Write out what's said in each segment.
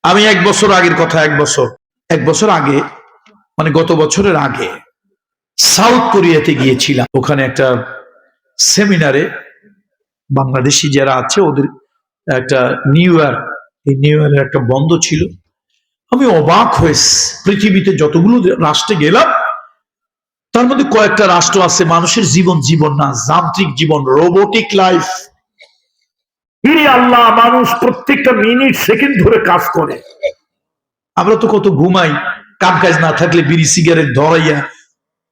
আমি এক বছর আগের কথা, এক বছর আগে, মানে গত বছরের আগে সাউথ কোরিয়াতে গিয়েছিলাম। ওখানে একটা সেমিনারে বাংলাদেশি যারা আছে ওদের একটা নিউ ইয়ার, এই নিউ ইয়ারের একটা বন্ধ ছিল। আমি অবাক হয়েছি, পৃথিবীতে যতগুলো রাষ্ট্রে গেলাম তার মধ্যে কয়েকটা রাষ্ট্র আছে মানুষের জীবন জীবন না, যান্ত্রিক জীবন, রোবোটিক লাইফ। আল্লাহ, মানুষ প্রত্যেকটা মিনিট সেকেন্ড ধরে কাজ করে। আমরা তো কত ঘুমাই, কাম কাজ না থাকলে বিড়ি সিগারেট ধরাইয়া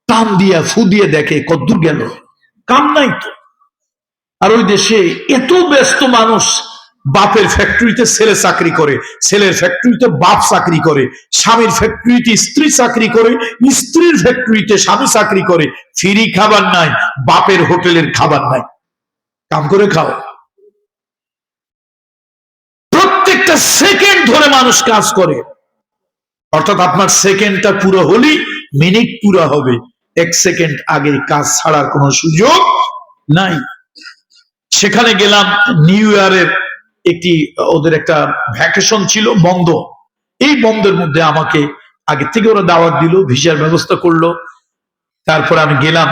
টান দিয়া ফু দিয়ে দেখে কতদূর গেল, কাম নাই তো। আর ওই দেশে এত ব্যস্ত মানুষ, বাপের ফ্যাক্টরিতে ছেলে চাকরি করে, ছেলের ফ্যাক্টরিতে বাপ চাকরি করে, স্বামীর ফ্যাক্টরিতে স্ত্রী চাকরি করে, স্ত্রীর ফ্যাক্টরিতে স্বামী চাকরি করে। ফ্রি খাবার নাই, বাপের হোটেলের খাবার নাই, কাম করে খাও। প্রত্যেকটা সেকেন্ড ধরে মানুষ কাজ করে, অর্থাৎ আপনার সেকেন্ডটা পুরো হলেই মিনিট পুরো হবে। এক সেকেন্ড আগে কাজ ছাড়ার কোনো সুযোগ নাই। সেখানে গেলাম, নিউ ইয়ারের ওদের একটা ভ্যাকেশন ছিল, বন্ধ। এই বন্ধের মধ্যে আমাকে আগে থেকে ওরা দাওয়াত দিল, ভিসার ব্যবস্থা করলো। তারপর আমি গেলাম,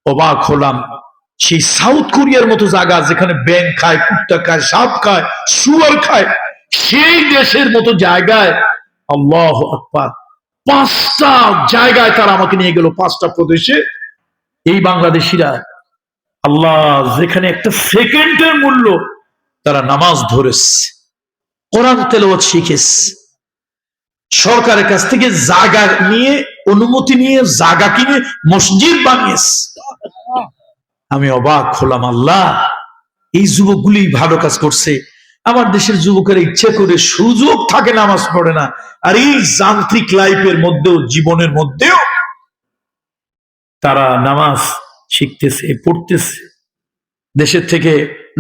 অবাক হলাম। সেই সাউথ কোরিয়ার মতো জায়গা, যেখানে ব্যাঙ খায়, কুত্তা খায়, সাপ খায়, শুয়ার খায়, সেই দেশের মতো জায়গায় আল্লাহু আকবার, 5টা জায়গায় তারা আমাকে নিয়ে গেল, 5টা প্রদেশে। এই বাংলাদেশিরা আল্লাহ, যেখানে একটা সেকেন্ডের মূল্য, তারা নামাজ ধরেছে, কোরআন তেলাওয়াত শিখেছে, সরকারের কাছ থেকে জায়গা নিয়ে, অনুমতি নিয়ে জায়গা কিনে মসজিদ বানিয়েছে। আমি অবাক হলাম, আল্লাহ, এই যুবকগুলি ভালো কাজ করছে। আমার দেশের যুবকেরা ইচ্ছা করে সুযোগ থাকে নামাজ পড়ে না, আর এই যান্ত্রিক লাইফের মধ্যেও, জীবনের মধ্যেও তারা নামাজ শিখতেছে, পড়তেছে। দেশের থেকে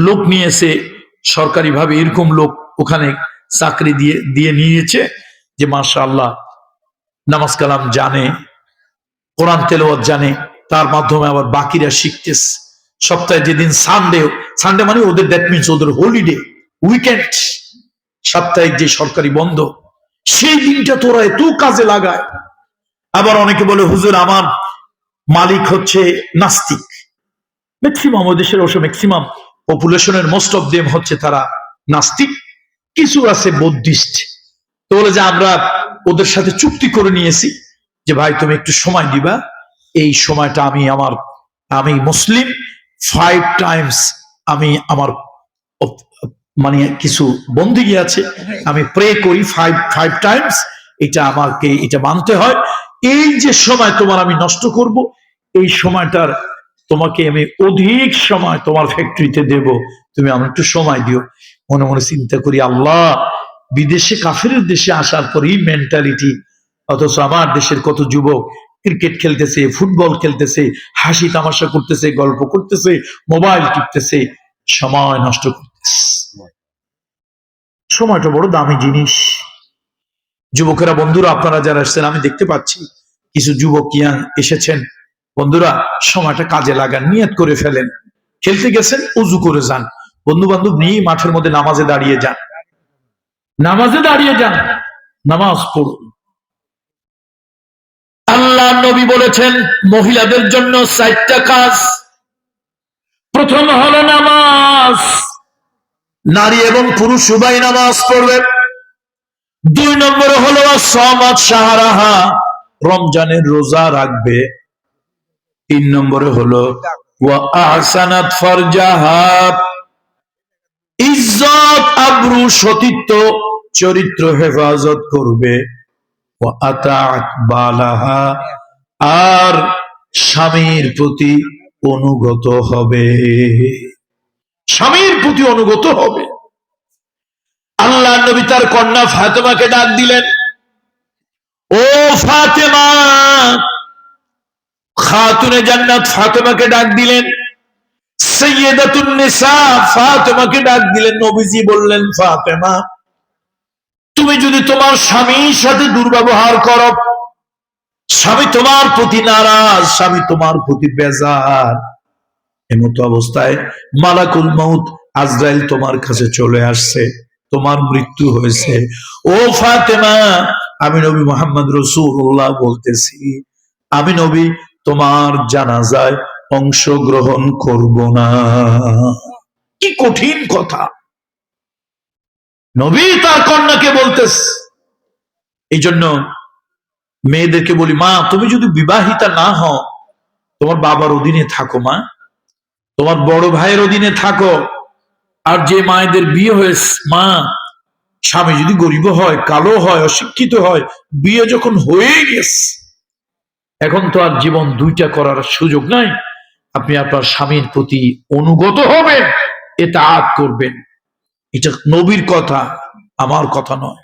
লোক নিয়েছে সরকারি ভাবে, এরকম লোক ওখানে চাকরি দিয়ে নিয়েছে যে মাশাআল্লাহ নামাজ কালাম জানে, কোরআন তেলাওয়াত জানে, তার মাধ্যমে আবার বাকিরা শিখতেছে। সপ্তাহে যেদিন সানডে মানে ওদের, দ্যাট মিনস ওদের হলিডে, উইকেন্ড, সাপ্তাহিক যে সরকারি বন্ধ, সেই দিনটা তোরা এত কাজে লাগায়। আবার অনেকে বলে, হুজুর আমার মালিক হচ্ছে নাস্তিক। ম্যাক্সিমাম ওই দেশের অবশ্য ম্যাক্সিমাম পপুলেশনের মোস্ট অফ দেম হচ্ছে তারা নাস্তিক। কিছু আছে বৌদ্ধিস্ট। তো বলে যে আমরা ওদের সাথে চুক্তি করে নিয়েছি যে ভাই তুমি একটু সময় দিবা, এই সময়টা আমি মুসলিম, 5 টাইমস আমি আমার মানে কিছু বন্দেগী আছে, আমি প্রে করি 5 টাইমস, এটা মানতে হয়। এই যে সময় তোমার আমি নষ্ট করব, এই সময়টার তোমাকে আমি অধিক সময় তোমার ফ্যাক্টরিতে দেব, তুমি আমার একটু সময় দিও। মনে মনে চিন্তা করি, আল্লাহ, বিদেশে কাফেরের দেশে আসার পর এই মেন্টালিটি, অথচ আমার দেশের কত যুবক ক্রিকেট খেলতেছে, ফুটবল খেলতেছে, হাসি তামাশা করতেছে, গল্প করতেছে, মোবাইল টিপতেছে, সময় নষ্ট করতেছে। সময়টা বড় দামি জিনিস। যুবকেরা, বন্ধুরা, আপনারা যারা এসেছেন, আমি দেখতে পাচ্ছি কিছু যুবক এসেছেন। বন্ধুরা, সময়টা কাজে লাগান, নিয়ত করে ফেলেন। খেলতে গেছেন, উজু করে যান, বন্ধু বান্ধব নিয়ে মাঠের মধ্যে নামাজে দাঁড়িয়ে যান, নামাজ পড়ুন। আল্লাহ নবী বলেছেন মহিলাদের জন্য 4টা কাজ। প্রথম হলো নামাজ, নারী এবং পুরুষ উভয় নামাজ পড়বে। 2 নম্বরে হলো সামাত শাহরাহা, রমজানের রোজা রাখবে। 3 নম্বরে হলো ওয়া আহসানাত ফারজাহা, ইজ্জত আবরু সতীত্ব চরিত্র হেফাজত করবে। ওয়া আতাআত বালাহা, আর স্বামীর প্রতি অনুগত হবে, স্বামীর প্রতি অনুগত হবে। আল্লাহ নবী তার কন্যা ফাতেমাকে ডাক দিলেন, ও ফাতেমা, খাতুনে জান্নাত ফাতেমাকে ডাক দিলেন, সাইয়্যিদাতুন নিসা ফাতেমাকে ডাক দিলেন। নবীজি বললেন, ফাতেমা, তুমি যদি তোমার স্বামীর সাথে দুর্ব্যবহার করো, স্বামী তোমার প্রতি নারাজ, স্বামী তোমার প্রতি বেজার, এমতো অবস্থায় মালাকুল মউত আজরাইল তোমার কাছে চলে আসছে। তোমার মৃত্যু হয়েছে। ও ফাতেমা, আমি নবী মুহাম্মদ রাসূলুল্লাহ বলতেছি, আমি নবী তোমার জানাজায় অংশগ্রহণ করব না। কি কঠিন কথা নবী তার কন্যাকে বলতেছে। এই জন্য মেয়েদেরকে বলি, মা তুমি যদি বিবাহিতা না হও, তোমার বাবার অধীনে থাকো মা, তোমার বড় ভাইয়ের অধীনে থাকো। আর যে মায়েদের বিয়ে হয়েছে, মা স্বামী যদি গরিব হয়, কালো হয়, অশিক্ষিত হয়, বিয়ে যখন হয়ে গেছে, এখন তো আর জীবন দুইটা করার সুযোগ নাই। আপনি আপনার স্বামীর প্রতি অনুগত হবেন, ইতাআত করবেন। এটা নবীর কথা, আমার কথা নয়।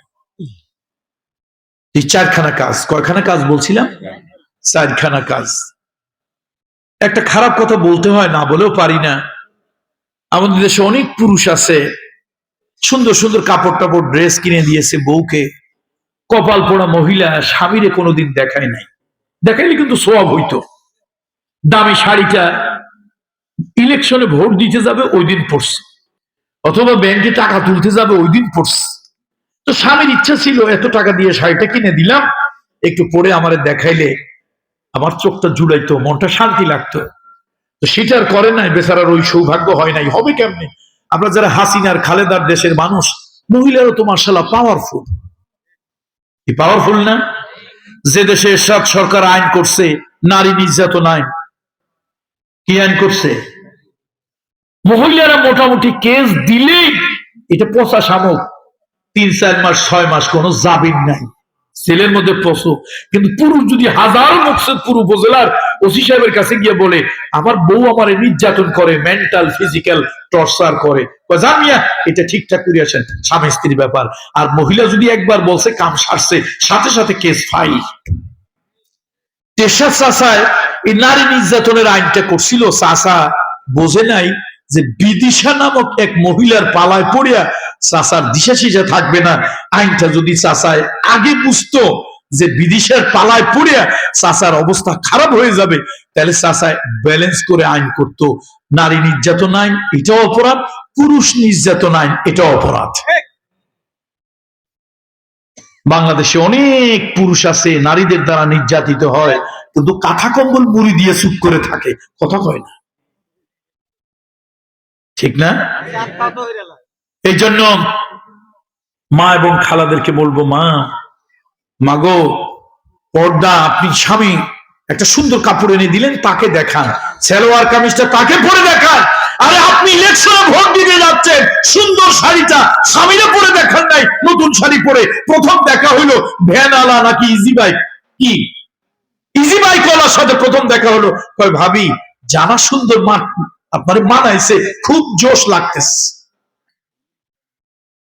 এই চারখানা কাজ, কয়খানা কাজ বলছিলাম? চারখানা কাজ। একটা খারাপ কথা বলতে হয়, না বলেও পারি না। আমাদের দেশে অনেক পুরুষ আছে, সুন্দর সুন্দর কাপড় টাপড় ড্রেস কিনে দিয়েছে বউকে, কপাল পোড়া মহিলা স্বামীরে কোনোদিন দেখায় নাই। দেখাইলে কিন্তু সওয়াব হইতো। দামি শাড়িটা ইলেকশনে ভোট দিতে যাবে ওই দিন পড়ছে, অথবা ব্যাংকে টাকা তুলতে যাবে ওই দিন পড়ছে। তো স্বামীর ইচ্ছা ছিল এত টাকা দিয়ে শাড়িটা কিনে দিলাম, একটু পরে আমারে দেখাইলে আমার চোখটা জুড়াইতো, মনটা শান্তি লাগতো। তো সেটার করে নাই, বেচারার ওই সৌভাগ্য হয় নাই। হবে কেমনে? আমরা যারা হাসিনার খালেদার দেশের মানুষ, মহিলারও তো মার্শাল্লাহ পাওয়ারফুল। কি পাওয়ারফুল না? যে দেশে এরশাদ সরকার আইন করছে নারী নির্যাতন আইন, কি আইন করছে? মহিলারা মোটামুটি কেস দিলেই এটা পচা শামুক, 3-4 মাস 6 মাস কোনো জামিন নাই, ছেলের মধ্যে পশু। কিন্তু পুরুষ যদি হাজার মকসুদপুর উপজেলার ওসি সাহেবের কাছে গিয়ে বলে আমার বউ আমার নির্যাতন করে, মেন্টাল ফিজিক্যাল টর্চার করে, জামিয়া এটা ঠিকঠাক করে আসেন, স্বামী স্ত্রীর ব্যাপার। আর মহিলা যদি একবার বলছে কাম সারছে, সাথে সাথে কেস ফাইল। তেরশাদ চাচায় এই নারী নির্যাতনের আইনটা করছিল, চাচা বোঝে নাই যে বিদিশা নামক এক মহিলার পালায় পড়িয়া চাচার দিশা সিজা থাকবে না। আইনটা যদি চাচায় আগে বুঝতো যে বিদিশার পালায় পড়িয়া চাচার অবস্থা খারাপ হয়ে যাবে, তাহলে চাচায় ব্যালেন্স করে আইন করত। নারী নির্যাতন আইন এটাও অপরাধ, পুরুষ নির্যাতন আইন এটাও অপরাধ। বাংলাদেশে অনেক পুরুষ আছে নারীদের দ্বারা নির্যাতিত হয়, কিন্তু কাঁথা কম্বল মুড়ি দিয়ে চুপ করে থাকে, কথা কয় না, ঠিক না? এই জন্য মা এবং খালাদেরকে বলবো, মাগো পর্দা, আপনি স্বামী একটা সুন্দর কাপড় এনে দিলেন, তাকে দেখান, সালোয়ার কামিজটা তাকে পরে দেখান। আরে আপনি ইলেকশনে ভোট দিতে যাচ্ছেন, সুন্দর শাড়িটা স্বামীরা পরে দেখান নাই, নতুন শাড়ি পরে প্রথম দেখা হইলো ভ্যান আলা নাকি ইজি বাইক, কি ইজি বাইক ওয়ালার সাথে প্রথম দেখা হলো, কয় ভাবি জানা সুন্দর আপনার মানাইছে, খুব জোশ লাগতেছে,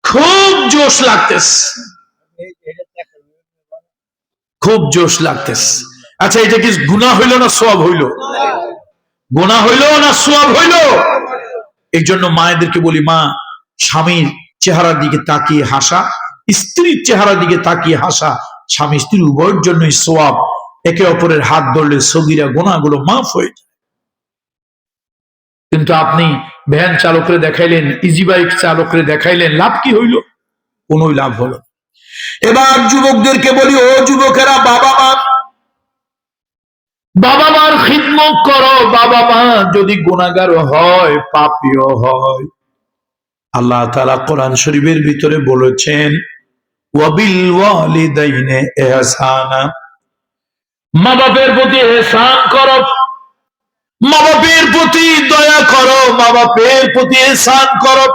খুব জোশ লাগতেছে, খুব জোশ লাগতেছে। আচ্ছা এটা কি গুনাহ হইল না সওয়াব হইল? গুনাহ হইল না সওয়াব হইল? এই জন্য মায়েদেরকে বলি, মা স্বামীর চেহারার দিকে তাকিয়ে হাসা, স্ত্রীর চেহারার দিকে তাকিয়ে হাসা স্বামী স্ত্রী উভয়ের জন্যই সওয়াব। একে অপরের হাত ধরলে সগীরা গুনাহগুলো মাফ হয়ে যায়। কিন্তু আপনি ভ্যান চালকরে দেখাইলেন, ইজি বাইক চালকরে দেখাইলেন, লাভ কি হইল? কোন লাভ হলো। এবার যুবকদেরকে বলি, ও যুবকেরা, বাবা মার খিদমত করো। বাবা মা যদি গুনাহগার হয়, পাপীও হয়, আল্লাহ তাআলা কোরআন শরীফের ভিতরে বলেছেন ওয়াবিল ওয়ালিদাইনি ইহসানা, মা বাপের প্রতি ইহসান করো, মা বাপের প্রতি দয়া করো, মা বাপের প্রতি ইহসান করো।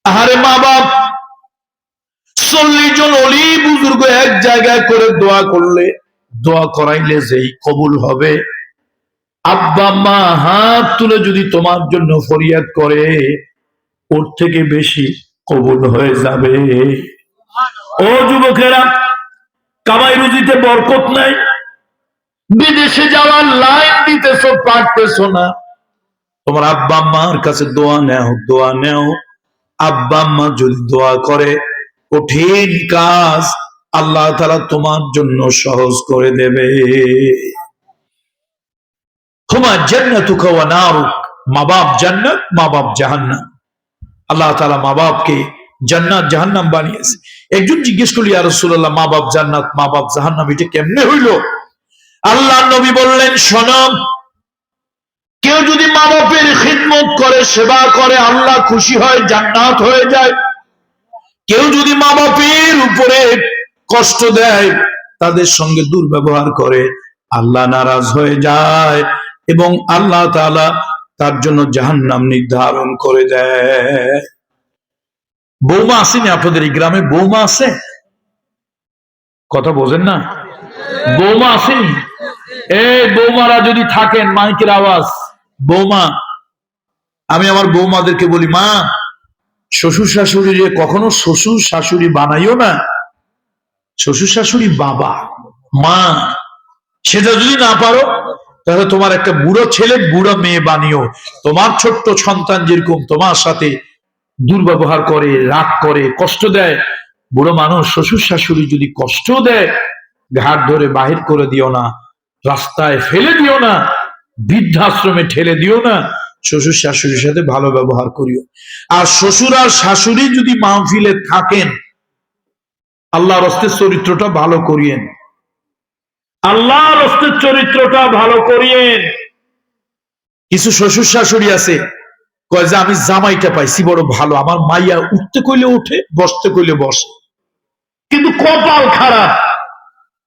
আরে মা বাপ 40 জন ওলি বুজুর্গ এক জায়গায় করে দোয়া করলে, দোয়া করাইলে যেই কবুল হবে, আব্বা মা হাত তুলে যদি তোমার জন্য ফরিয়াদ করে, ওর থেকে বেশি কবুল হয়ে যাবে। ও যুবকেরা, কামাই রুজিতে বরকত নাই, বিদেশে যাওয়ার লাইন দিতেছো, পারতেছো না, তোমার আব্বা আম্মার কাছে দোয়া নেও, দোয়া নেও। আব্বা আম্মা যদি দোয়া করে, কঠিন কাজ আল্লাহ তাআলা তোমার জন্য সহজ করে দেবে। হুমা জান্নাতুকা ওয়া নারুক, মা বাপ জান্নাত, মা বাপ জাহান্নাম। আল্লাহ তাআলা মা বাপকে জান্নাত জাহান্নাম বানিয়েছে। একজন জিজ্ঞেস করল, ইয়া রাসূলুল্লাহ, মা বাপ জান্নাত মা বাপ জাহান্নাম, এটা কেমনে হইল? আল্লাহ নবী বললেন, শোনো, কেউ যদি মা বাপের খিদমত করে, সেবা করে, আল্লাহ খুশি হয়, জান্নাত হয়ে যায়। কেউ যদি মা বাপের উপরে কষ্ট দেয়, তাদের সঙ্গে দুর্ব্যবহার করে, আল্লাহ নারাজ হয়ে যায় এবং আল্লাহ তাআলা তার জন্য জাহান্নাম নির্ধারণ করে দেয়। বৌমা আসেনি আপনাদের এই গ্রামে? বৌমা আছে? কথা বোঝেন না? বৌমা আসেনি? এই বৌমারা যদি থাকেন, মাইকের আওয়াজ। বৌমা, আমি আমার বৌমাদেরকে বলি, মা, শ্বশুর শাশুড়ি কখনো শ্বশুর শাশুড়ি বানাইও না। শ্বশুর শাশুড়ি বাবা মা, সেটা যদি না পারো, তাহলে তোমার একটা বুড়ো ছেলে বুড়ো মেয়ে বানিও। তোমার ছোট্ট সন্তান যেরকম তোমার সাথে দুর্ব্যবহার করে, রাগ করে, কষ্ট দেয়, বুড়ো মানুষ শ্বশুর শাশুড়ি যদি কষ্ট দেয়, ঘাট ধরে বাহির করে দিও না, রাস্তায় ফেলে দিও না, বৃদ্ধাশ্রমে ঠেলে দিও না। শ্বশুর শাশুড়ির সাথে ভালো ব্যবহার করিও। আর শ্বশুর আর শাশুড়ি যদি মাহফিলে থাকেন, আল্লাহর হস্তে চরিত্রটা ভালো করিয়েন। আল্লাহর হস্তে চরিত্রটা ভালো করিয়েন। কিছু শ্বশুর শাশুড়ি আছে, কয় যে আমি জামাইটা পাইছি বড় ভালো, আমার মাইয়া উঠতে কইলে উঠে, বসতে কইলে বসে, কিন্তু কপাল খারাপ,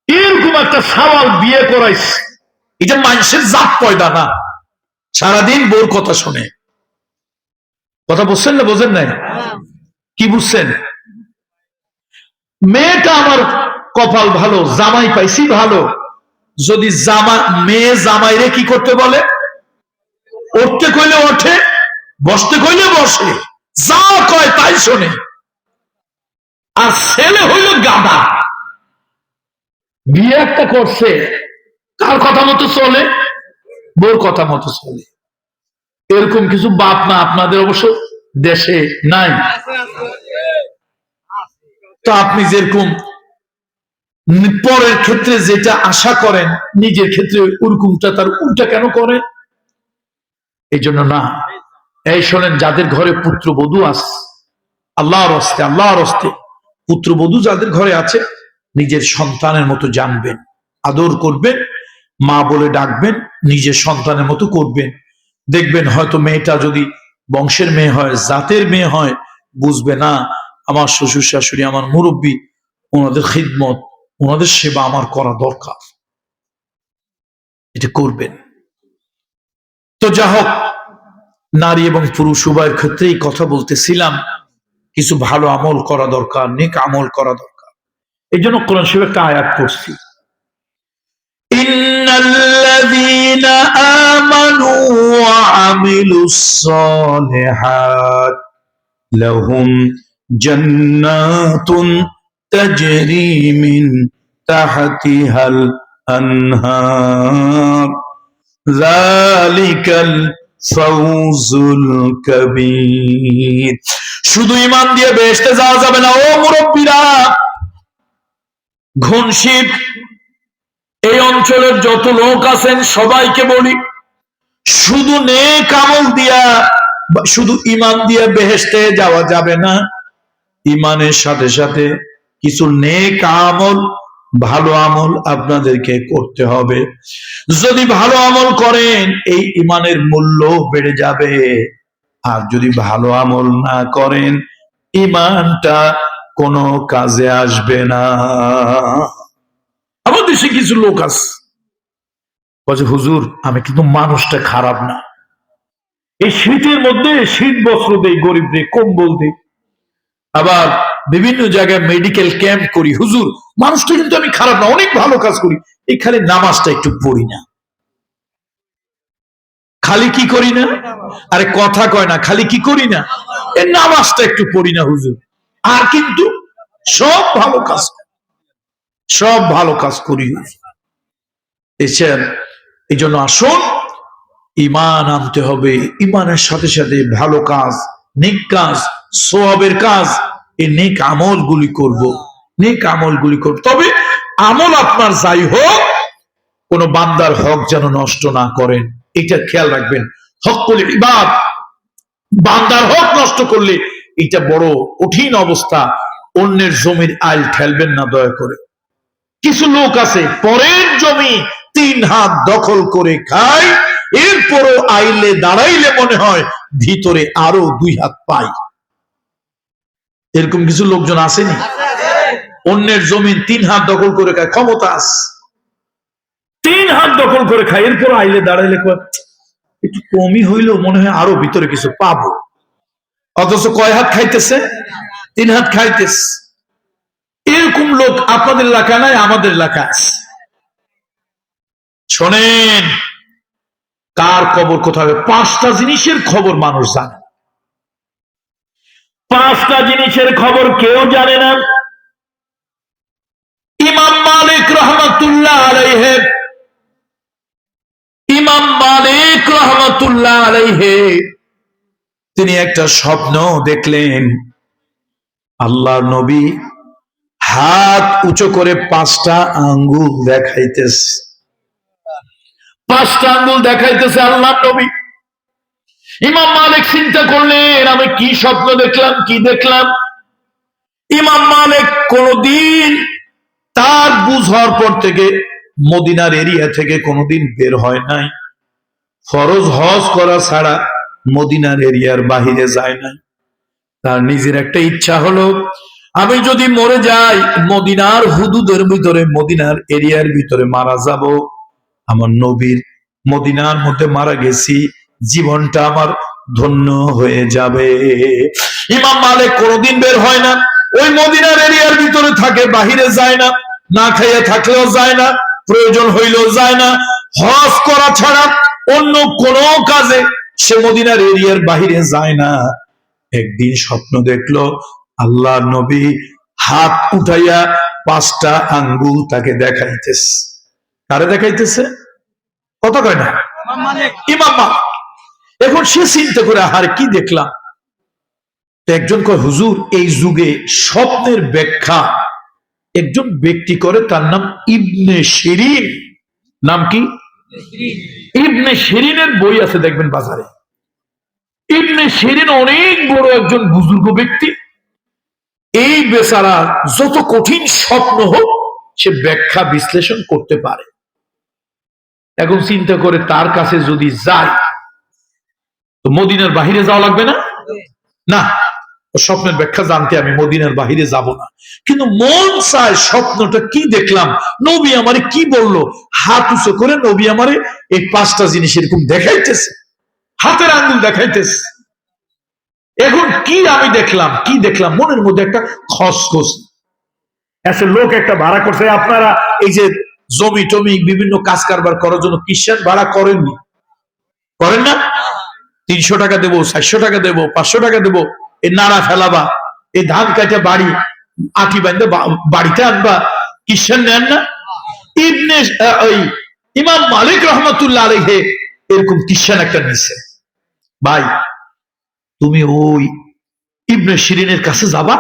এরকম একটা সাওয়াল বিয়ে করাইছে। এটা মানুষের জাত পয়দা না, সারাদিন বউর কথা শুনে। কথা বুঝছেন না? বোঝেন নাই? কি বুঝছেন? মেয়েটা আমার কপাল ভালো, জামাই পাইছি ভালো। যদি মেয়ে জামাইরে কি করতে বলে? উঠতে কইলে ওঠে, বসতে কইলে বসে, যা কয় তাই শোনে। আর ছেলে হইল গাধা, বিয়ে একটা করছে, কার কথা মতো চলে? বউর কথা মতো চলে। এরকম কিছু বাপ মা আপনাদের অবশ্য দেশে নাই। তো আপনি যেরকম পরের ক্ষেত্রে যেটা আশা করেন, নিজের ক্ষেত্রে ওরকমটা তার উল্টা কেন করেন? এই জন্য না। এই শোনেন, যাদের ঘরে পুত্রবধূ আছে, আল্লাহর হস্তে, আল্লাহর হস্তে পুত্রবধূ যাদের ঘরে আছে, নিজের সন্তানের মতো জানবেন, আদর করবেন, মা বলে ডাকবেন, নিজের সন্তানের মতো করবেন। দেখবেন হয়তো মেয়েটা যদি বংশের মেয়ে হয়, জাতের মেয়ে হয়, বুঝবে না আমার শ্বশুর শাশুড়ি আমার মুরব্বী, ওনাদের খিদমত, ওনাদের সেবা আমার করা দরকার, এটা করবেন। তো যা হোক, নারী এবং পুরুষ উভয়ের ক্ষেত্রেই কথা বলতেছিলাম, কিছু ভালো আমল করা দরকার, নেক আমল করা দরকার। এই জন্য কোরআন শরীফে একটা আয়াত পড়ছি, ইন্নাল্লাযীনা আমানু ওয়া আমিলুস সালিহাত লাহুম জান্নাতুন তাজরি মিন তাহতিহাল আনহার যালিকাল ফাউজুল কাবীর। শুধু ঈমান দিয়ে বেহেশতে যাওয়া যাবে না। ও মুরব্বীরা, ঘনশীপ এই অঞ্চলের যত লোক আছেন সবাইকে বলি, শুধু নেক আমল দিয়া, শুধু ঈমান দিয়ে বেহেশতে যাওয়া যাবে না। ঈমানের সাথে সাথে কিছু নেক আমল, ভালো আমল আপনাদেরকে করতে হবে। যদি ভালো আমল করেন, এই ঈমানের মূল্য বেড়ে যাবে। আর যদি ভালো আমল না করেন, ঈমানটা কোনো কাজে আসবে না। আমাদের দেশে কিছু লোক আছে, বলছে হুজুর আমি কিন্তু মানুষটা খারাপ না, এই শীতের মধ্যে শীত বস্ত্র দেই, গরিবদের কম্বল দেই, আবার বিভিন্ন জায়গায় মেডিকেল ক্যাম্প করি, হুজুর মানুষটা কিন্তু আমি খারাপ না, অনেক ভালো কাজ করি, এই খালি নামাজটা একটু পড়ি না। খালি কি করি না? আরে কথা কয় না, খালি কি করি না? এই নামাজটা একটু পড়ি না হুজুর, আর কিন্তু সব ভালো কাজ, সব ভালো কাজ করি। এসেন, এই জন্য আসুন ঈমান আনতে হবে। ঈমানের সাথে সাথে ভালো কাজ, নেক কাজ, সওয়াবের কাজ, এই নেক আমলগুলি করব, নেক আমলগুলি করব। তবে আমল আপনার যাই হোক, কোন বান্দার হক যেন নষ্ট না করেন, এটা খেয়াল রাখবেন। হকুল ইবাদ, বান্দার হক নষ্ট করলে এটা বড় কঠিন অবস্থা। অন্যের জমির আইল ঠেলবেন না দয়া করে। কিছু লোক আছে পরের জমি 3 হাত দখল করে খায়, এরপরও আইলে দাঁড়াইলে মনে হয় ভিতরে আরো 2 হাত পাই। এরকম কিছু লোকজন আসেনি? অন্যের জমিন 3 হাত দখল করে খায়, ক্ষমতা আছে, 3 হাত দখল করে খায়, এরপর আইলে দাঁড়াইলে একটু কমই হইলেও মনে হয় আরো ভিতরে কিছু পাবো। অথচ কয় হাত খাইতেছে? 3 হাত খাইতেছে। এরকম লোক আপনাদের এলাকা নাই, আমাদের এলাকা আছে। শোনেন, কার কবর কোথায়? 5টা জিনিসের খবর মানুষ জানে। 5টা জিনিসের খবর কেউ জানে না। ইমাম মালিক রহমাতুল্লাহ আলাইহি, ইমাম মালিক রহমাতুল্লাহ আলাইহি তিনি একটা স্বপ্ন দেখলেন। আল্লাহর নবী হাত উঁচু করে 5টা আঙ্গুল দেখাইতেছে, 5টা আঙ্গুল দেখাইতেছে আল্লাহর নবী। ইমাম মালিক চিন্তা করলেন, আমি কি স্বপ্ন দেখলাম, কি দেখলাম। ইমাম মালিক কোনদিন তার বুঝ হওয়ার পর থেকে মদিনার এরিয়া থেকে কোনদিন বের হয় নাই, ফরজ হজ করা ছাড়া মদিনার এরিয়ার বাহিরে যায় নাই। তার নিজের একটা ইচ্ছা হলো, আমি যদি মরে যাই মদিনার হুদুদের ভিতরে, মদিনার এরিয়ার ভিতরে মারা যাব, আমার নবীর মদিনার মধ্যে মারা গেছি, জীবনটা আমার ধন্য হয়ে যাবে। ইমাম মালিক কোনদিন বের হয় না, ওই মদিনার এরিয়ার ভিতরে থাকে, বাহিরে যায় না, না খাইয়া থাকলেও যায় না, প্রয়োজন হইলেও যায় না। হজ করা ছাড়া অন্য কোন কাজে সে মদিনার এরিয়ার বাহিরে যায় না। একদিন স্বপ্ন দেখলো, আল্লাহ নবী হাত উঠাইয়া 5টা আঙ্গুল তাকে দেখাইতেছে। কারে দেখাইতেছে? কথা কয় না? ইমাম মালিক। এখন সে চিন্তা করে, আহারে কি দেখলাম। একজন কয়, হুজুর এই যুগে স্বপ্নের ব্যাখ্যা একজন ব্যক্তি করে, তার নাম ইবনে শিরিন। নাম কি? ইবনে শিরিনের বই আছে, দেখবেন বাজারে। ইবনে শিরিন অনেক বড় একজন বুজুর্গ ব্যক্তি। এই বেচারা যত কঠিন স্বপ্ন হোক সে ব্যাখ্যা বিশ্লেষণ করতে পারে। এখন চিন্তা করে, তার কাছে যদি যাই তো মদিনার বাহিরে যাওয়া লাগবে না? না, স্বপ্নের ব্যাখ্যা জানতে আমি মদিনার বাহিরে যাব না। কিন্তু মন চায় স্বপ্নটা কি দেখলাম, নবী আমারে কি বললো। হাত উঁচু করে নবী আমারে এই 5টা জিনিস এরকম দেখাইতেছে, হাতের আঙ্গুল দেখাইতেছে। এখন কি আমি দেখলাম, কি দেখলাম, মনের মধ্যে একটা খসখস। একটা লোক একটা ভাড়া করছে। আপনারা এই যে জমি টমি বিভিন্ন কাজ কারবার করার জন্য খ্রিস্টান ভাড়া করেননি? করেন না? 300 টাকা দেবো, 400 টাকা দেবো, 500 টাকা দেবো, এই নাড়া ফেলাবা, এই ধান কাটে বাড়ি আটি বাঁধে বাড়িতে আনবা, খ্রিস্টান নেন না? ইবনে ওই ইমাম মালিক রহমাতুল্লাহ আলাইহি এরকম খ্রিস্টান একটা নিছে। ভাই তুমি ওই ইবনে শিরিনের কাছে যাবা,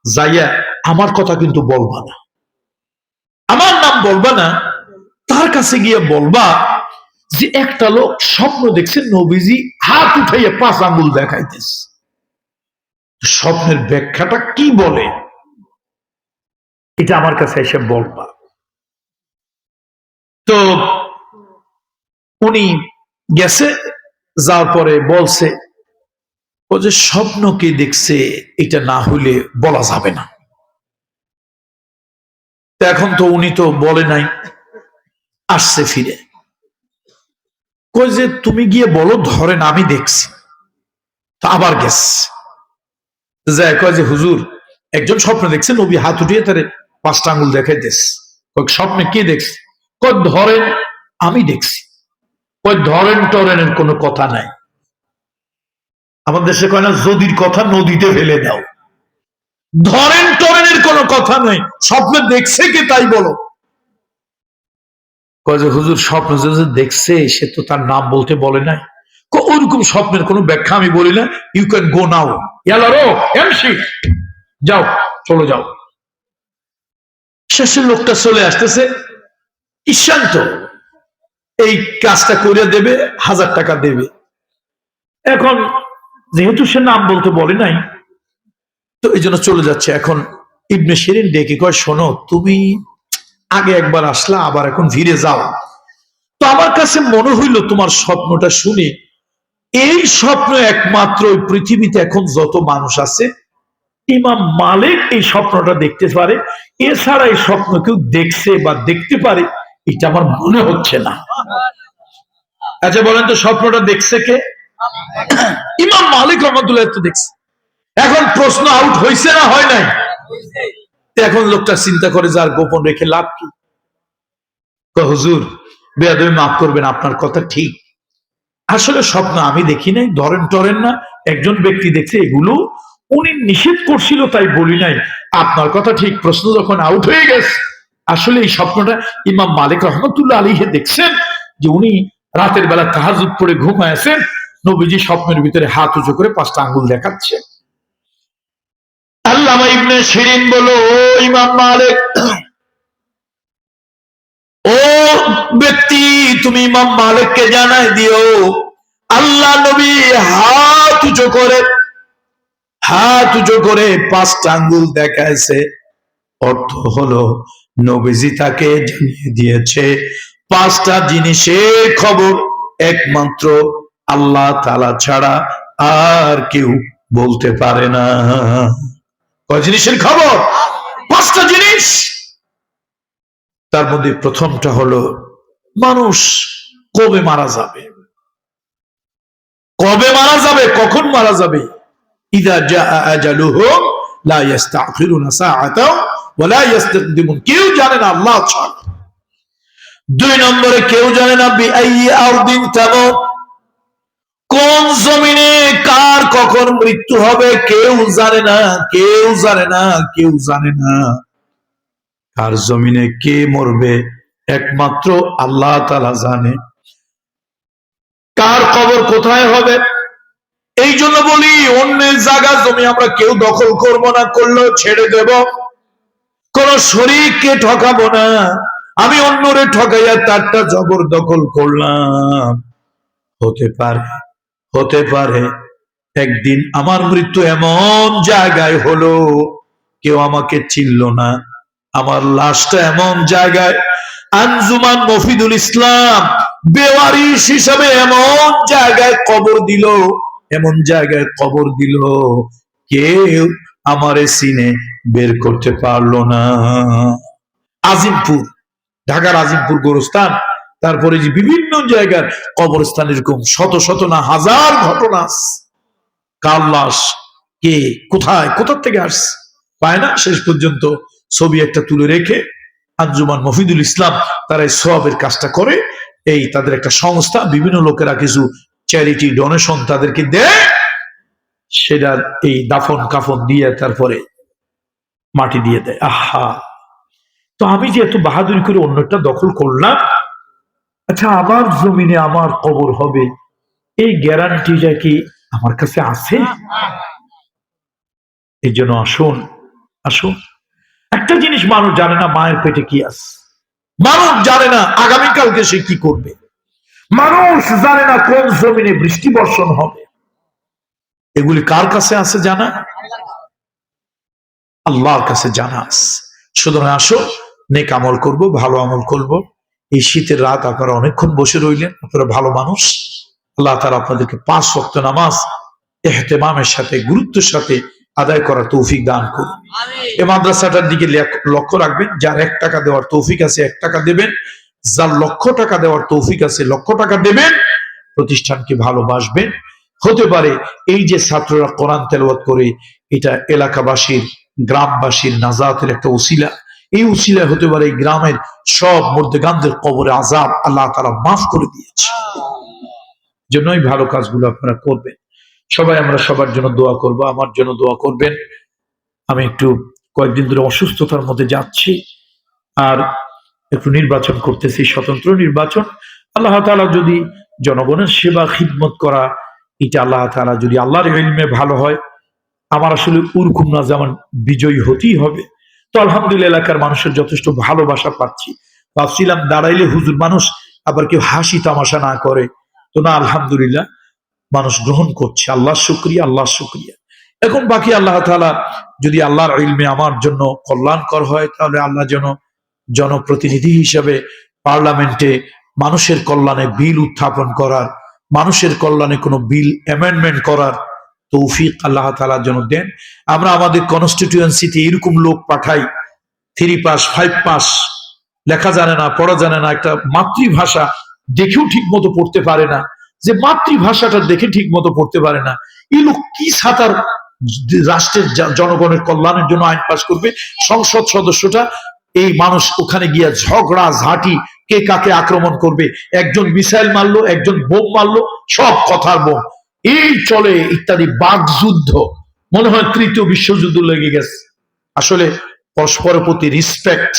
যাইয়া আমার কথা কিন্তু বলবা না, আমার নাম বলবা না, তার কাছে গিয়ে বলবা যে একটা লোক স্বপ্ন দেখছে নবীজি হাত উঠাইয়া 5 আঙ্গুল দেখাইতেছে, স্বপ্নের ব্যাখ্যাটা কি বলে এটা আমার কাছে এসে বলবা। তো উনি গেছে, যাওয়ার পরে বলছে, ও যে স্বপ্ন কে দেখছে এটা না হলে বলা যাবে না। এখন তো উনি তো বলে নাই, আসছে ফিরে, কই যে তুমি গিয়ে বলো ধরেন আমি দেখছি। তো আবার গেছে, যায় কয় যে হুজুর একজন স্বপ্ন দেখছে নবী হাত উঠিয়ে তারে 5টা আঙ্গুল দেখাইতেছে। স্বপ্নে কি দেখছে? কই ধরেন আমি দেখছি। কই ধরেন টরেনের কোনো কথা নাই। আমাদের দেশে কয় না, যদির কথা নদীতে ফেলে দাও। ধরেন টরেনের কোনো কথা নাই, স্বপ্নে দেখছে কি তাই বলো। কয় যে হুজুর স্বপ্ন যে দেখছে সে তো তার নাম বলতে বলে নাই। ওইরকম স্বপ্নের কোনো ব্যাখ্যা আমি বলি না, ইউ ক্যান গো নাও, যাও, চলে যাও। শেষের লোকটা চলে আসতেছে, ঈশান্ত এই কাজটা করে দেবে, 1000 টাকা দেবে। এখন যেহেতু সে নাম বলতে বলে নাই, তো এই জন্য চলে যাচ্ছে। এখন ইবনে শিরিন ডেকে কয়, শোনো, তুমি আগে একবার আসলা, আবার এখন ফিরে যাও। তো আমার কাছে মনে হইল তোমার স্বপ্নটা শুনে, এই স্বপ্ন একমাত্র ওই পৃথিবীতে এখন যত মানুষ আছে ইমাম মালিক এই স্বপ্নটা দেখতে পারে, এছাড়া এই স্বপ্ন কেউ দেখছে বা দেখতে পারে এটা আমার মনে হচ্ছে না। আচ্ছা বলেন তো, স্বপ্নটা দেখছে কে? ইমাম মালিক রহমতুল্লাহ তো দেখছে। এখন প্রশ্ন আউট হয়েছে না হয় নাই? এখন লোকটা চিন্তা করে, যার গোপন রেখে লাভ কি? হুজুর বেয়াদবি মাফ করবেন, আপনার কথা ঠিক, আসলে স্বপ্ন আমি দেখি নাই, ধরেন টরেন না, একজন ব্যক্তি দেখছে, এগুলো উনি নিষেধ করছিল তাই বলি নাই, আপনার কথা ঠিক। প্রশ্ন যখন আউট হয়ে গেছে, আসলে এই স্বপ্নটা ইমাম মালিক রহমতুল্লাহ আলাইহি দেখছেন যে উনি রাতের বেলা তাহাজ্জুদ পড়ে ঘুমায়েছেন, নবীজি স্বপ্নের ভিতরে হাত উঁচু করে 5টা আঙ্গুল দেখাচ্ছে। আল্লামা ইবনে শিরিন বলো, ও ইমাম মালিক, ও ব্যক্তি, তুমি ইমাম মালিককে জানাই দিও, আল্লাহ নবী হাত উঁচু করে 5টা আঙ্গুল দেখাইছে। অর্থ হলো নবীজি তাকে জানিয়ে দিয়েছে 5টা জিনিসের খবর একমাত্র আল্লাহ তাআলা ছাড়া আর কেউ বলতে পারে না। কয় জিনিসের খবর? 5টা জিনিস। তার মধ্যে প্রথমটা হলো মানুষ কবে মারা যাবে। কবে মারা যাবে, কখন মারা যাবে? ইযা জাআ আজালুহুম লা ইস্তাখিরুনা সাআতাও ওয়া লা ইস্তাকদিমুন। কেউ জানে না আল্লাহ ছাড়া। 2 নম্বরে কেউ জানে না বিআইয়ি আরদিন তামুত, কোন জমিনে কার কখন মৃত্যু হবে কেউ জানে না, কেউ জানে না, কেউ জানে না। কার জমিনে কে মরবে একমাত্র আল্লাহ তাআলা জানে। কার কবর কোথায় হবে, এই জন্য বলি অন্যের জায়গা জমি আমরা কেউ দখল করব না, করলেও ছেড়ে দেব। কোন শরীককে ঠকাবো না। আমি অন্যরে ঠকাইয়া তারটা জবরদখল করলাম, হতে পারে একদিন আমার মৃত্যু এমন জায়গায় হলো কেউ আমাকে চিনল না, আমার লাশটা এমন জায়গায় আঞ্জুমান মফিদুল ইসলাম বেওয়ারিশ হিসাবে এমন জায়গায় কবর দিল কেউ আমারে চিনে বের করতে পারলো না। আজিমপুর, ঢাকার আজিমপুর গোরস্থান, তারপরে যে বিভিন্ন জায়গার কবরস্থান, এরকম শত শত না হাজার ঘটনা। কার লাশ, কে, কোথায়, কোথা থেকে আসছে পায় না। শেষ পর্যন্ত ছবি একটা তুলে রেখে আঞ্জুমান মফিদুল ইসলাম তারা এই সওয়াবের কাজটা করে। এই তাদের একটা সংস্থা, বিভিন্ন লোকেরা কিছু চ্যারিটি ডোনেশন তাদেরকে দেয়, সেটার এই দাফন কাফন দিয়ে তারপরে মাটি দিয়ে দেয়। আহা, তো আমি যে এত বাহাদুরি করে অন্যটা দখল করলাম, আচ্ছা আমার জমিনে আমার কবর হবে, এই গ্যারান্টিটা কি আমার কাছে আছে? এই জন্য আসুন, একটা জিনিস মানুষ জানে না, মায়ের পেটে কি আছে। মানুষ জানে না আগামীকালকে সে কি করবে। মানুষ জানে না কোন জমিনে বৃষ্টি বর্ষণ হবে। এগুলি কার কাছে আছে জানা? আল্লাহর কাছে জানা আছে। সুতরাং আসো, নেক আমল করব, ভালো আমল করব। এই শীতের রাত আপনারা অনেকক্ষণ বসে রইলেন, আপনারা ভালো মানুষ, আল্লাহ তাআলা আপনাদেরকে 5 ওয়াক্ত নামাজ ইহতেমামের সাথে, গুরুত্বের সাথে আদায় করার তৌফিক দান করুন। এই মাদ্রাসাটার দিকে লক্ষ্য রাখবেন, যার 1 টাকা দেওয়ার তৌফিক আছে 1 টাকা দেবেন, যার লক্ষ টাকা দেওয়ার তৌফিক আছে লক্ষ টাকা দেবেন। প্রতিষ্ঠানকে ভালোবাসবেন। হতে পারে এই যে ছাত্ররা কোরআন তেলাওয়াত করে, এটা এলাকাবাসীর, গ্রামবাসীর নাজাতের একটা উসিলা। এই উসিলা হতে পারে এই গ্রামের সব মুর্দেগানদের কবরে আযাব আল্লাহ তাআলা মাফ করে দিয়েছে। জন্যই ভালো কাজগুলো আপনারা করবেন। সবাই আমরা সবার জন্য দোয়া করব, আমার জন্য দোয়া করবেন। আমি একটু কয়েকদিন ধরে অসুস্থতার মধ্যে যাচ্ছি, আর একটু নির্বাচন করতেছি, স্বতন্ত্র নির্বাচন। আল্লাহ তাআলা যদি জনগণের সেবা খিদমত করা, এটা আল্লাহ তাআলা যদি আল্লাহর ইলমে ভালো হয়, আমার আসলে ওরকম না যে আমার বিজয়ী হতেই হবে। তো আলহামদুলিল্লাহ এলাকার মানুষের যথেষ্ট ভালোবাসা পাচ্ছি। ভাবছিলাম দাঁড়াইলে হুজুর মানুষ আবার কেউ হাসি তামাশা না করে, তো না, আলহামদুলিল্লাহ মানুষ গ্রহণ করছে। আল্লাহ শুকরিয়া, আল্লাহ শুকরিয়া। এখন বাকি আল্লাহ তাআলা যদি আল্লাহর ইলমে আমার জন্য কল্যাণকর হয়, তাহলে আল্লাহ যেন জনপ্রতিনিধি হিসেবে পার্লামেন্টে মানুষের কল্যাণে বিল উত্থাপন করার, মানুষের কল্যাণে কোনো বিল অ্যামেন্ডমেন্ট করার তৌফিক আল্লাহ তাআলা যেন দেন। আমরা আমাদের কনস্টিটিউয়েন্সিতে এরকম লোক পাঠাই, 3 পাস 5 পাস, লেখা জানে না, পড়া জানে না, একটা মাতৃভাষা দেখেও ঠিক মতো পড়তে পারে না, যে মাতৃভাষাটা দেখে ঠিক মতো পড়তে পারে না, এই লোক কি সাঁতার রাষ্ট্রের জনগণের কল্যাণের জন্য আইন পাস করবে? সংসদ সদস্যটা এই মানুষ ওখানে গিয়া ঝগড়া ঝাঁটি, কে কাকে আক্রমণ করবে, একজন মিসাইল মারলো, একজন বোম মারলো, সব কথার বোম, এই চলে ইত্যাদি, বাকযুদ্ধ, মনে হয় তৃতীয় বিশ্বযুদ্ধ লেগে গেছে। আসলে পরস্পরের প্রতি রিসপেক্ট,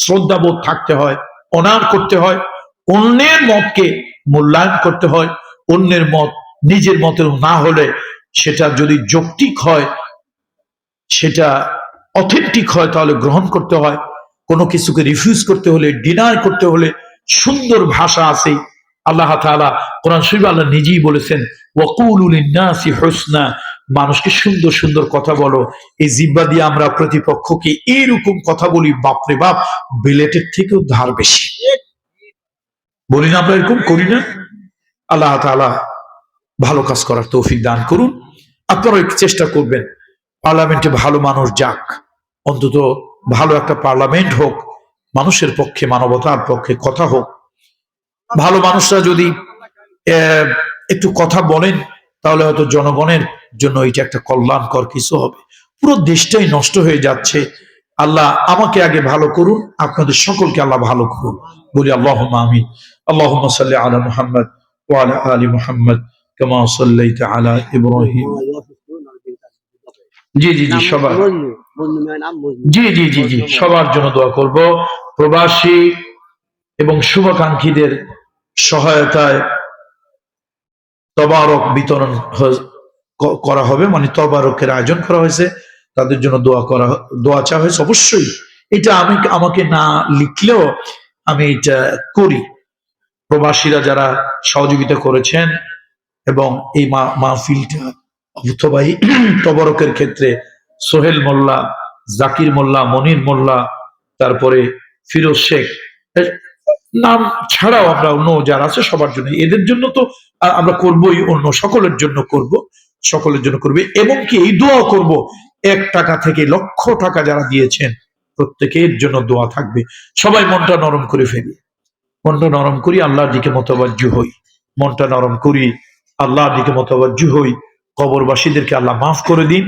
শ্রদ্ধাবোধ থাকতে হয়, অনার করতে হয়, অন্যের মতকে মূল্যায়ন করতে হয়, অন্যের মত নিজের মতের না হলে সেটা যদি যৌক্তিক হয়, সেটা অথেন্টিক হয়, তাহলে গ্রহণ করতে হয়। কোনো কিছুকে রিফিউজ করতে হলে, ডিনাই করতে হলে সুন্দর ভাষা আছে। আল্লাহ তাআলা কোরআন শরীফে আল্লাহ নিজেই বলেছেন, ওয়াকুলু লিন-নাসি হুসনা, মানুষকে সুন্দর সুন্দর কথা বলো। এই জিহ্বা দিয়ে আমরা প্রতিপক্ষকে এইরকম কথা বলি, বাপরে বাপ, বিলেটের থেকেও ধার বেশি বলি না, আমরা এরকম করি না? আল্লাহ তাআলা ভালো কাজ করার তৌফিক দান করুন। আপনারা একটু চেষ্টা করবেন পার্লামেন্টে ভালো মানুষ যাক, অন্তত ভালো একটা পার্লামেন্ট হোক, মানুষের পক্ষে, মানবতার পক্ষে কথা হোক। ভালো মানুষরা যদি একটু কথা বলেন, তাহলে হয়তো জনগণের জন্য এটা একটা কল্যাণকর কিছু হবে। পুরো দেশটাই নষ্ট হয়ে যাচ্ছে। আল্লাহ আমাকে আগে ভালো করুন, আপনাদের সকলকে আল্লাহ ভালো করুন, বলি আল্লাহুম্মা আমিন। আল্লাহুম্মা সাল্লি আলা মুহাম্মদ ওয়া আলা আলি মুহাম্মদ কামা সাল্লাইতা আলা ইব্রাহিম। জি জি জি, সবার, জি জি জি জি, সবার জন্য দোয়া করব। প্রবাসী এবং শুভাকাঙ্ক্ষীদের সহায়তায় তবারক বিতরণ করা হবে, মানে তবারকের আয়োজন করা হয়েছে, তাদের জন্য দোয়া চাওয়া হয়েছে। অবশ্যই এটা আমাকে না লিখলেও আমি এটা করি। প্রবাসীরা যারা সহযোগিতা করেছেন এবং এই মাহফিলটা অর্থবাহী তবরকের ক্ষেত্রে সোহেল মোল্লা, জাকির মোল্লা, মনির মোল্লা, তারপরে ফিরোজ শেখ, নাম ছাড়াও আমরা অন্য যারা আছে সবার জন্য, এদের জন্য তো আমরা করবই, অন্য সকলের জন্য করব, সকলের জন্য করবে। এবং কি এই দোয়া করব, 1 টাকা থেকে লক্ষ টাকা যারা দিয়েছেন প্রত্যেকের জন্য দোয়া থাকবে। সবাই মনটা নরম করে ফেলি, মনটা নরম করি, আল্লাহর দিকে মোতাবাজ্জু হই, মনটা নরম করি, আল্লাহর দিকে মোতাবাজ্জু হই। কবরবাসীদেরকে আল্লাহ মাফ করে দিন,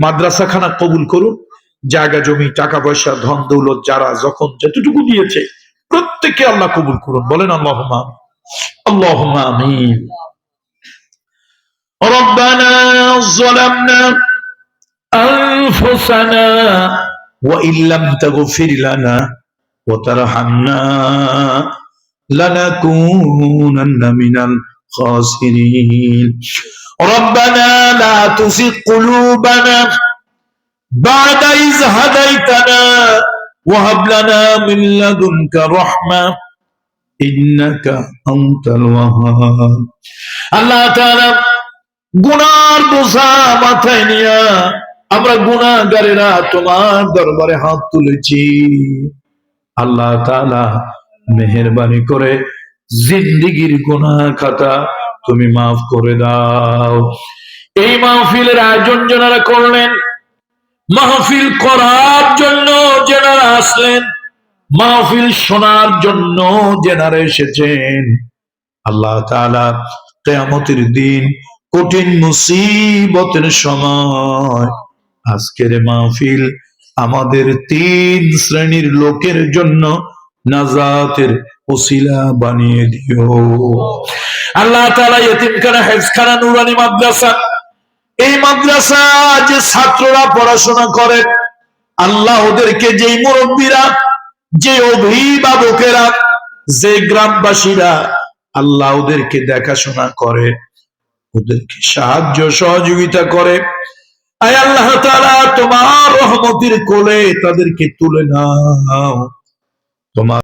মাদ্রাসাখানা কবুল করুন, জায়গা জমি টাকা পয়সা ধন দৌলত যারা যখন যতটুকু দিয়েছে প্রত্যেককে আল্লাহ কবুল করুন, বলেন আল্লাহুম্মা আমিন। আল্লাহুম্মা আমিন। রব্বানা যালামনা আনফুসানা ওয়া ইল্লাম তাগফির লানা ওয়া তারহামনা লানাকুনান্না মিনাল খাসিরিন। রব্বানা লা তুযিগ কুলুবানা বা'দা ইয হাদাইতানা ওয়া হাব লানা মিন লাদুনকা রাহমা ইন্নাকা আনতাল ওয়াহ্হাব। আল্লাহ তাআলা গুনার বোঝা মাথায় নিয়ে আমরা গুনাহগারেরা তোমার দরবারে হাত তুলেছি। আল্লাহ তাআলা মেহেরবানি করে জিন্দেগীর গুনাহ খাতা তুমি মাফ করে দাও। এই মাহফিলের আয়োজন যারা করলেন, মাহফিল করার জন্য যারা আসলেন, মাহফিল শোনার জন্য যারা এসেছেন, আল্লাহ তাআলা কিয়ামতের দিন কঠিন মুসিবতের সময় আজকের মাহফিল আমাদের 3 শ্রেণীর লোকের জন্য নাজাতের ওসিলা বানিয়ে দিও। আল্লাহ তাআলা ইতিমখানা, হেফজখানা, নুরানি মাদ্রাসা, এই মাদ্রাসা যে ছাত্ররা পড়াশোনা করে, আল্লাহ ওদেরকে, যেই মুরব্বীরা, যে অভিভাবকেরা, যে গ্রামবাসীরা আল্লাহ ওদেরকে দেখাশোনা করে, ওদেরকে সাহায্য সহযোগিতা করে, আয় আল্লাহ তাআলা তোমার রহমতের কোলে তাদেরকে তুলে নাও। তোমার